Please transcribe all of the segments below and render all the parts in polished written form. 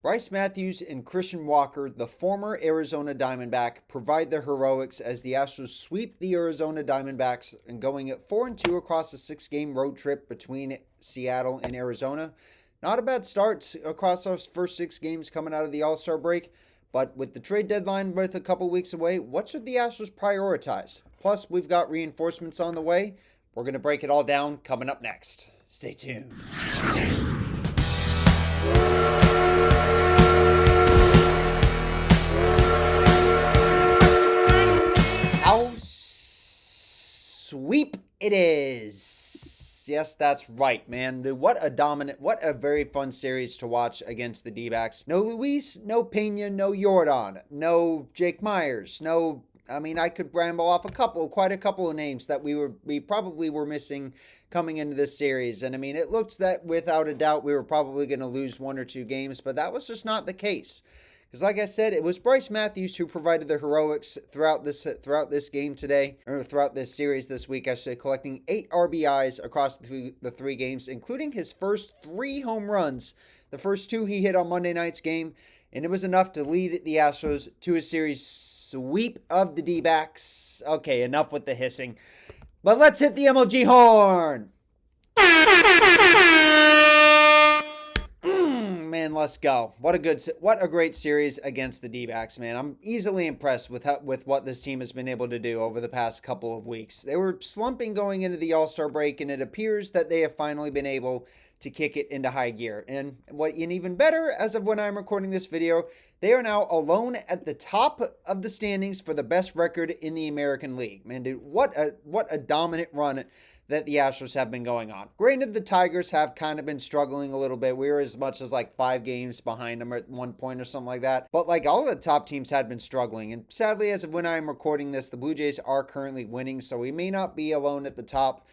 Bryce Matthews and Christian Walker, the former Arizona Diamondback, provide the heroics as the Astros sweep the Arizona Diamondbacks and going at 4-2 across a 6-game road trip between Seattle and Arizona. Not a bad start across our first 6 games coming out of the All-Star break, but with the trade deadline with a couple weeks away, what should the Astros prioritize? Plus, we've got reinforcements on the way. We're going to break it all down coming up next. Stay tuned. Sweep it is. Yes, that's right, man. What a very fun series to watch against the D-backs. No Luis, no Pena, no Jordan, no Jake Myers, I could ramble off quite a couple of names that we probably were missing coming into this series. And it looks that without a doubt we were probably going to lose 1 or 2 games, but that was just not the case. Because like I said, it was Bryce Matthews who provided the heroics throughout this game today, or throughout this series this week, I should say, collecting 8 RBIs across the 3 games, including his first 3 home runs. The first 2 he hit on Monday night's game, and it was enough to lead the Astros to a series sweep of the D-backs. Okay, enough with the hissing. But let's hit the MLG horn! Man, let's go. What a great series against the D-backs, man. I'm easily impressed with what this team has been able to do over the past couple of weeks. They were slumping going into the All-Star break, and it appears that they have finally been able to kick it into high gear. And even better, as of when I'm recording this video, they are now alone at the top of the standings for the best record in the American League. Man, dude, what a dominant run that the Astros have been going on. Granted, the Tigers have kind of been struggling a little bit. We were as much as 5 games behind them at one point or something like that. But all of the top teams had been struggling. And sadly, as of when I'm recording this, the Blue Jays are currently winning. So we may not be alone at the top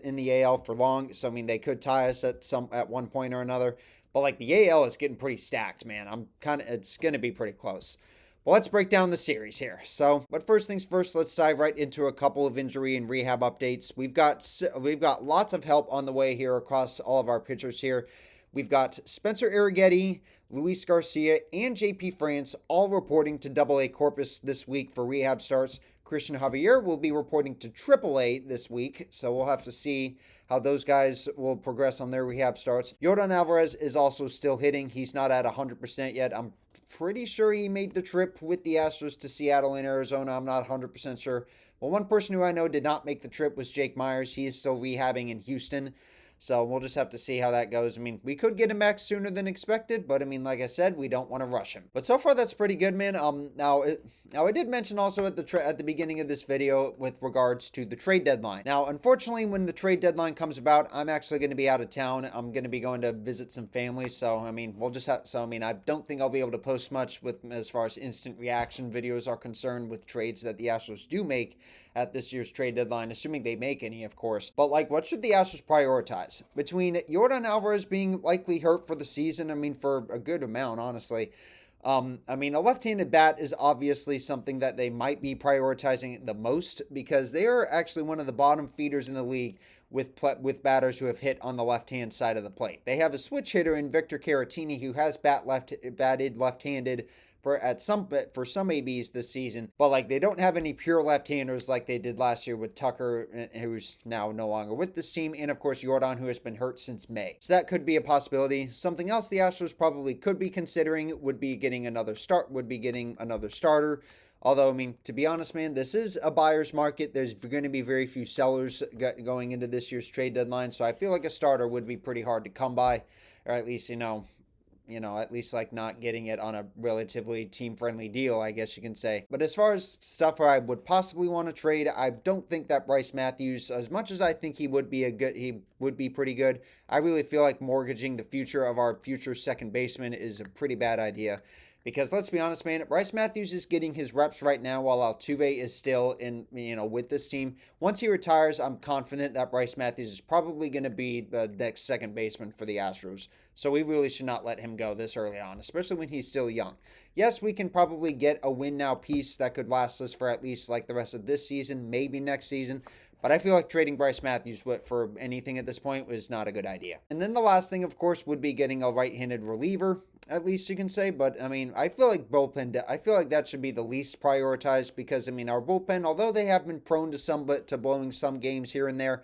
in the AL for long. So, they could tie us at one point or another. But the AL is getting pretty stacked, man. It's going to be pretty close. Well, let's break down the series here. But first things first, let's dive right into a couple of injury and rehab updates. We've got lots of help on the way here across all of our pitchers here. We've got Spencer Arrighetti, Luis Garcia, and JP France all reporting to AA Corpus this week for rehab starts. Christian Javier will be reporting to AAA this week, so we'll have to see how those guys will progress on their rehab starts. Yordan Alvarez is also still hitting. He's not at 100% yet. I'm pretty sure he made the trip with the Astros to Seattle and Arizona. I'm not 100% sure. But one person who I know did not make the trip was Jake Myers. He is still rehabbing in Houston. So we'll just have to see how that goes. We could get him back sooner than expected, but like I said, we don't want to rush him. But so far, that's pretty good, man. Now I did mention also at the beginning of this video with regards to the trade deadline. Now, unfortunately, when the trade deadline comes about, I'm actually going to be out of town. I'm going to be going to visit some family. So we'll just have. So I don't think I'll be able to post much as far as instant reaction videos are concerned with trades that the Astros do make at this year's trade deadline, assuming they make any, of course. But what should the Astros prioritize? Between Yordan Alvarez being likely hurt for the season, for a good amount, honestly. A left-handed bat is obviously something that they might be prioritizing the most because they are actually one of the bottom feeders in the league with batters who have hit on the left-hand side of the plate. They have a switch hitter in Victor Caratini who has batted left-handed for some ABs this season, but they don't have any pure left-handers like they did last year with Tucker, who's now no longer with this team, and of course Jordan, who has been hurt since May. So that could be a possibility. Something else the Astros probably could be considering would be getting another starter. Although, to be honest, man, this is a buyer's market. There's going to be very few sellers going into this year's trade deadline, so I feel like a starter would be pretty hard to come by, or at least, at least not getting it on a relatively team-friendly deal, I guess you can say. But as far as stuff where I would possibly want to trade, I don't think that Bryce Matthews, as much as I think he would be pretty good, I really feel like mortgaging the future of our future second baseman is a pretty bad idea. Because let's be honest, man, Bryce Matthews is getting his reps right now while Altuve is still with this team. Once he retires, I'm confident that Bryce Matthews is probably going to be the next second baseman for the Astros. So we really should not let him go this early on, especially when he's still young. Yes, we can probably get a win now piece that could last us for at least the rest of this season, maybe next season. But I feel like trading Bryce Matthews for anything at this point was not a good idea. And then the last thing, of course, would be getting a right-handed reliever, at least you can say. But I mean, I feel like I feel like that should be the least prioritized because I mean, our bullpen, although they have been prone to blowing some games here and there,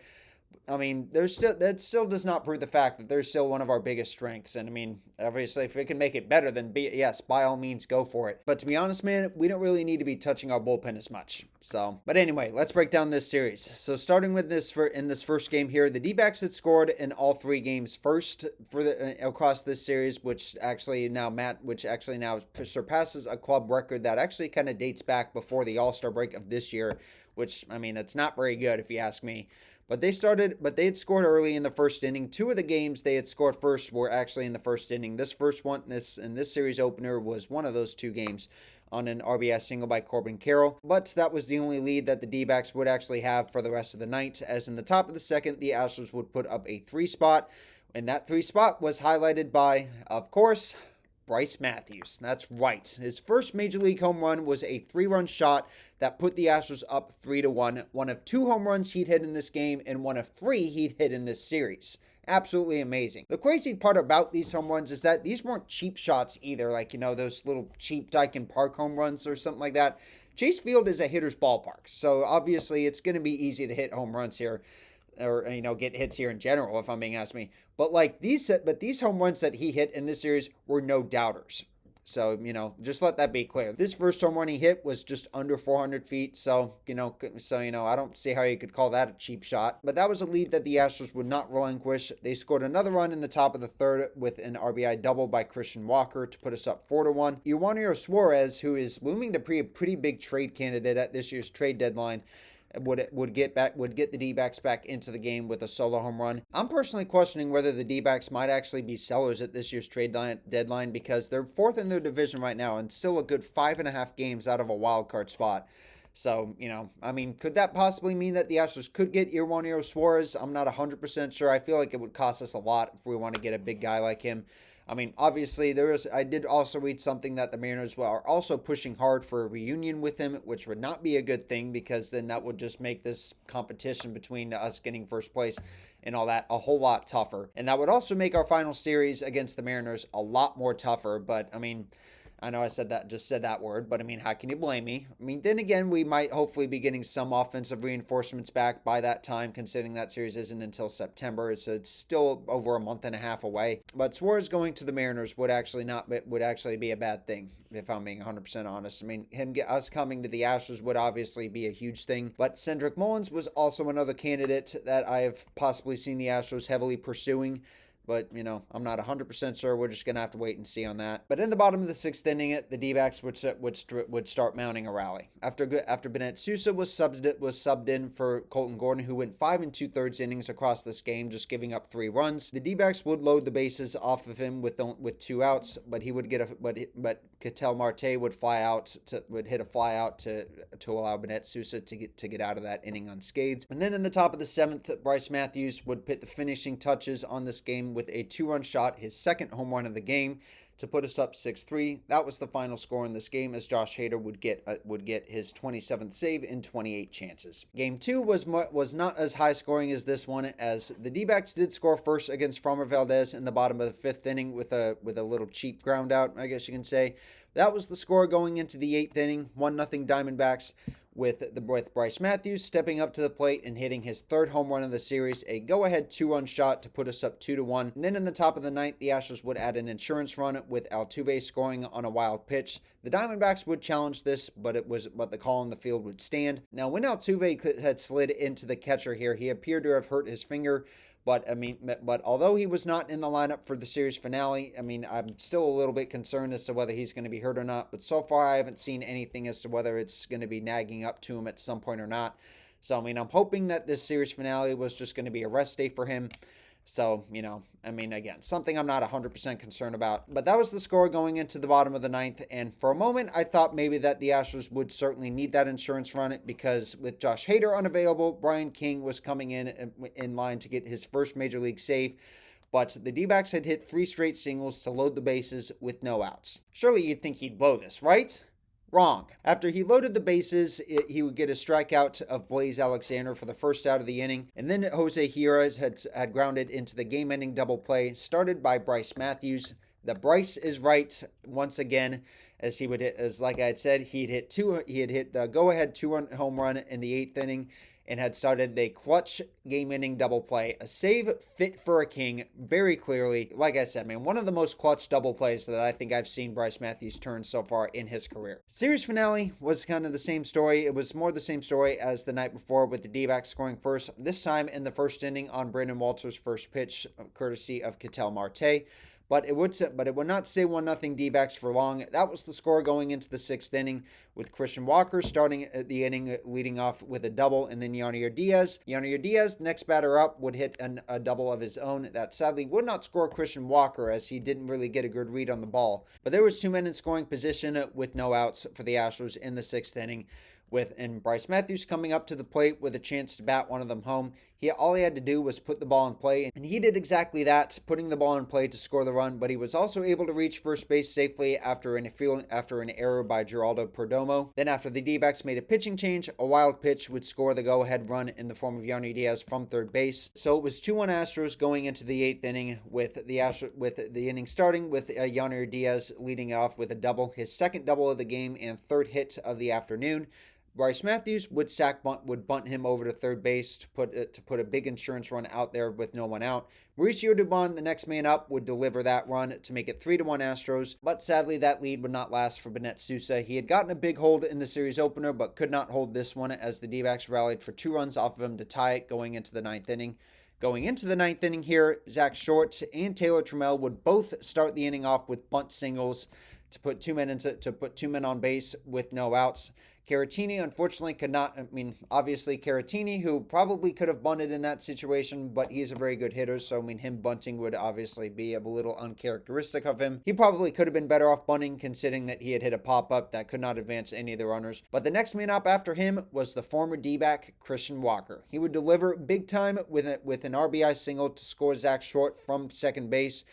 I mean, that still does not prove the fact that they're still one of our biggest strengths. And I mean, obviously, if it can make it better, then yes, by all means, go for it. But to be honest, man, we don't really need to be touching our bullpen as much. So, but anyway, let's break down this series. So, starting with in this first game here, the D-backs had scored in all 3 games first for across this series, which actually now surpasses a club record that actually kind of dates back before the All-Star break of this year. Which I mean, it's not very good if you ask me. But they had scored early in the first inning. 2 of the games they had scored first were actually in the first inning. This first one, this series opener was one of those 2 games on an RBI single by Corbin Carroll. But that was the only lead that the D-backs would actually have for the rest of the night, as in the top of the second, the Astros would put up a 3 spot. And that 3 spot was highlighted by, of course, Bryce Matthews. That's right. His first major league home run was a 3-run shot that put the Astros up 3-1. One of 2 home runs he'd hit in this game and one of 3 he'd hit in this series. Absolutely amazing. The crazy part about these home runs is that these weren't cheap shots either, like, those little cheap Dyken Park home runs or something like that. Chase Field is a hitter's ballpark, so obviously it's going to be easy to hit home runs here. Or get hits here in general, if I'm being asked me. But these home runs that he hit in this series were no doubters. So, just let that be clear. This first home run he hit was just under 400 feet. So, I don't see how you could call that a cheap shot. But that was a lead that the Astros would not relinquish. They scored another run in the top of the third with an RBI double by Christian Walker to put us up 4-1. Eugenio Suarez, who is looming to be a pretty big trade candidate at this year's trade deadline, would get the D-backs back into the game with a solo home run. I'm personally questioning whether the D-backs might actually be sellers at this year's trade deadline because they're 4th in their division right now and still a good 5.5 games out of a wild card spot. So, I mean, could that possibly mean that the Astros could get Eugenio Suarez? I'm not 100% sure. I feel like it would cost us a lot if we want to get a big guy like him. I mean, obviously, I did also read something that the Mariners are also pushing hard for a reunion with him, which would not be a good thing because then that would just make this competition between us getting first place and all that a whole lot tougher. And that would also make our final series against the Mariners a lot more tougher. But, I mean, I know I said that word, but I mean, how can you blame me? I mean, then again, we might hopefully be getting some offensive reinforcements back by that time, considering that series isn't until September. It's still over a month and a half away. But Suarez going to the Mariners would actually be a bad thing, if I'm being 100% honest. I mean, us coming to the Astros would obviously be a huge thing. But Cedric Mullins was also another candidate that I have possibly seen the Astros heavily pursuing. But, I'm not 100% sure. We're just going to have to wait and see on that. But in the bottom of the 6th inning, the D-backs would start mounting a rally. After Bennett Sousa was subbed in for Colton Gordon, who went 5 2/3 innings across this game, just giving up 3 runs. The D-backs would load the bases off of him with 2 outs, but he would but Ketel Marte would hit a fly out to allow Bennett Sousa to get out of that inning unscathed. And then in the top of the 7th, Bryce Matthews would put the finishing touches on this game with a 2-run shot, his second home run of the game, to put us up 6-3. That was the final score in this game, as Josh Hader would get his 27th save in 28 chances. Game 2 was not as high scoring as this one, as the D-backs did score first against Framber Valdez in the bottom of the 5th inning with a little cheap ground out, I guess you can say. That was the score going into the 8th inning, 1-0 Diamondbacks, with Bryce Matthews stepping up to the plate and hitting his 3rd home run of the series, a go-ahead 2-run shot to put us up 2-1. And then in the top of the 9th, the Astros would add an insurance run with Altuve scoring on a wild pitch. The Diamondbacks would challenge this, but the call on the field would stand. Now, when Altuve had slid into the catcher here, he appeared to have hurt his finger. But although he was not in the lineup for the series finale, I mean, I'm still a little bit concerned as to whether he's going to be hurt or not. But so far, I haven't seen anything as to whether it's going to be nagging up to him at some point or not. So, I mean, I'm hoping that this series finale was just going to be a rest day for him. So, again, something I'm not 100% concerned about. But that was the score going into the bottom of the 9th. And for a moment, I thought maybe that the Astros would certainly need that insurance run, because with Josh Hader unavailable, Brian King was coming in line to get his first major league save. But the D-backs had hit 3 straight singles to load the bases with no outs. Surely you'd think he'd blow this, right? Wrong. After he loaded the bases, he would get a strikeout of Blaze Alexander for the first out of the inning, and then Jose Hira had grounded into the game-ending double play, started by Bryce Matthews. The Bryce is right once again, as he would hit, as like I had said, he had hit the go-ahead 2-run home run in the 8th inning, and had started the clutch game-ending double play. A save fit for a king, very clearly. Like I said, man, one of the most clutch double plays that I think I've seen Bryce Matthews turn so far in his career. Series finale was kind of the same story. It was more the same story as the night before, with the D-backs scoring first, this time in the first inning on Brandon Walter's first pitch, courtesy of Ketel Marte. But it would not stay 1-0 D-backs for long. That was the score going into the 6th inning, with Christian Walker starting the inning, leading off with a double, and then Yanier Diaz, next batter up, would hit a double of his own. That sadly would not score Christian Walker, as he didn't really get a good read on the ball. But there was 2 men in scoring position with no outs for the Astros in the 6th inning, and Bryce Matthews coming up to the plate with a chance to bat one of them home. All he had to do was put the ball in play, and he did exactly that, putting the ball in play to score the run. But he was also able to reach first base safely after an error by Geraldo Perdomo. Then after the D-backs made a pitching change, a wild pitch would score the go-ahead run in the form of Yanier Diaz from third base. So it was 2-1 Astros going into the 8th inning, with the inning starting with Yanier Diaz leading off with a double, his second double of the game and third hit of the afternoon. Bryce Matthews would bunt him over to third base to put a big insurance run out there with no one out. Mauricio Dubon, the next man up, would deliver that run to make it 3-1 Astros, but sadly that lead would not last for Benet Sousa. He had gotten a big hold in the series opener, but could not hold this one, as the D-backs rallied for 2 runs off of him to tie it going into the 9th inning. Going into the 9th inning here, Zach Short and Taylor Trammell would both start the inning off with bunt singles to put 2 men on base with no outs. Caratini, unfortunately, could not. Obviously, Caratini, who probably could have bunted in that situation, but he's a very good hitter, so, him bunting would obviously be a little uncharacteristic of him. He probably could have been better off bunting, considering that he had hit a pop-up that could not advance any of the runners. But the next man up after him was the former D-back, Christian Walker. He would deliver big time with an RBI single to score Zach Short from second base.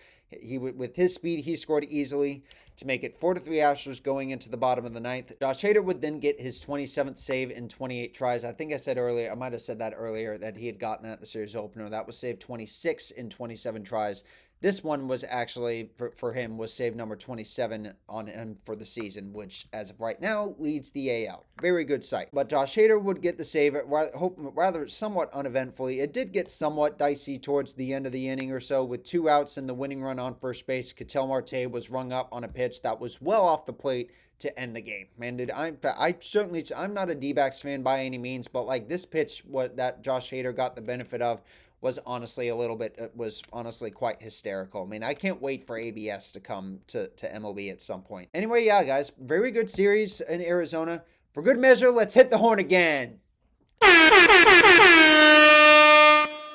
With his speed, he scored easily to make it 4-3 Astros going into the bottom of the 9th. Josh Hader would then get his 27th save in 28 tries. I think I might have said that earlier, that he had gotten that in the series opener. That was save 26 in 27 tries. This one was actually, for him, was save number 27 on him for the season, which, as of right now, leads the AL. Very good sight. But Josh Hader would get the save, rather somewhat uneventfully. It did get somewhat dicey towards the end of the inning or so, with 2 outs and the winning run on first base. Ketel Marte was rung up on a pitch that was well off the plate to end the game. Man, I'm not a D-backs fan by any means, but this pitch, that Josh Hader got the benefit of, was honestly quite hysterical. I can't wait for ABS to come to MLB at some point. Anyway, yeah, guys, very good series in Arizona. For good measure, let's hit the horn again.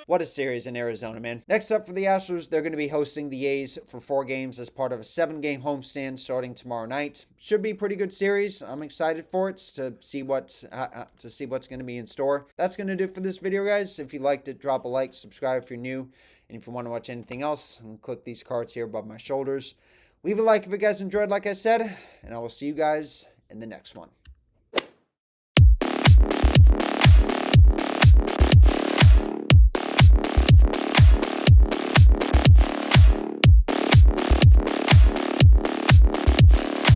What a series in Arizona, man. Next up for the Astros, they're going to be hosting the A's for 4 games as part of a 7-game homestand starting tomorrow night. Should be a pretty good series. I'm excited for it to see what's going to be in store. That's going to do it for this video, guys. If you liked it, drop a like, subscribe if you're new, and if you want to watch anything else, click these cards here above my shoulders. Leave a like if you guys enjoyed, like I said, and I will see you guys in the next one.